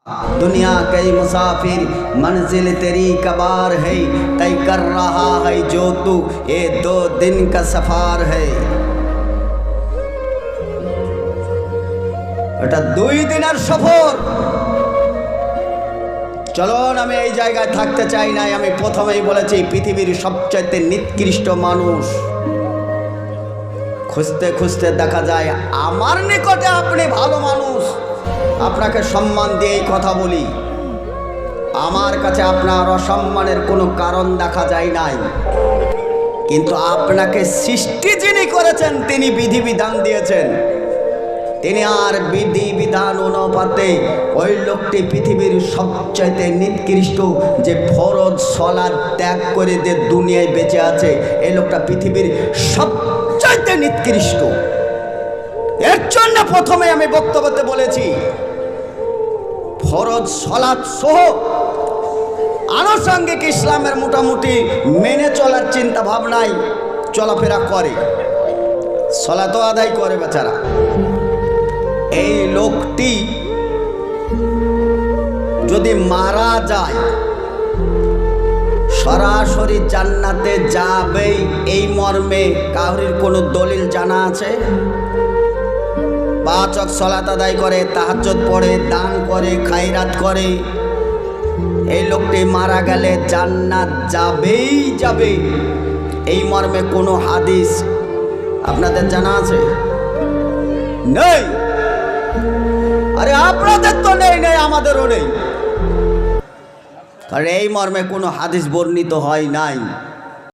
दुनिया कई मुसाफिर मंजिल तेरी कबार है तय कर रहा है जो तू ये 2 दिन का सफार है। এটা 2 দিনের সফর। চলুন, আমি এই জায়গায় থাকতে চাই না। আমি প্রথমেই বলেছি পৃথিবীর সবচেয়ে নিকৃষ্ট মানুষ। খুঁজতে খুঁজতে দেখা যায় আমার নিকটে আপনি ভালো মানুষ। আপনাকে সম্মান দিয়ে এই কথা বলি, আমার কাছে আপনার অসম্মানের কোনো কারণ দেখা যায় নাই। কিন্তু আপনাকে সৃষ্টি যিনি করেছেন তিনি বিধিবিধান দিয়েছেন, তিনি আর বিধিবিধান অনুপাতে ওই লোকটি পৃথিবীর সবচাইতে নিকৃষ্ট, যে ফরজ সালাত ত্যাগ করে যে দুনিয়ায় বেঁচে আছে, এই লোকটা পৃথিবীর সবচাইতে নিকৃষ্ট। এর জন্য প্রথমে আমি বক্তব্যতে বলেছি ফরজ সালাত সহ আনুষঙ্গিক ইসলামের মোটামুটি মেনে চলার চিন্তা ভাবনায় চলাফেরা করে, সালাতও আদায় করে বেচারা। এই লোকটি যদি মারা যায় সরাসরি জান্নাতে যাবে, এই মর্মে কাউরির কোনো দলিল জানা আছে? 5 ওয়াক্ত সালাত আদায় করে, তাহাজ্জুদ পড়ে, দান করে, খায়রাত করে, এই লোকটি মারা গেলে জান্নাত যাবেই যাবে, এই মর্মে কোনো হাদিস আপনাদের জানা আছে? নেই। আরে আপনাদের তো নেই, আমাদেরও নেই, কারণ এই মর্মে কোনো হাদিস বর্ণিত হয় নাই।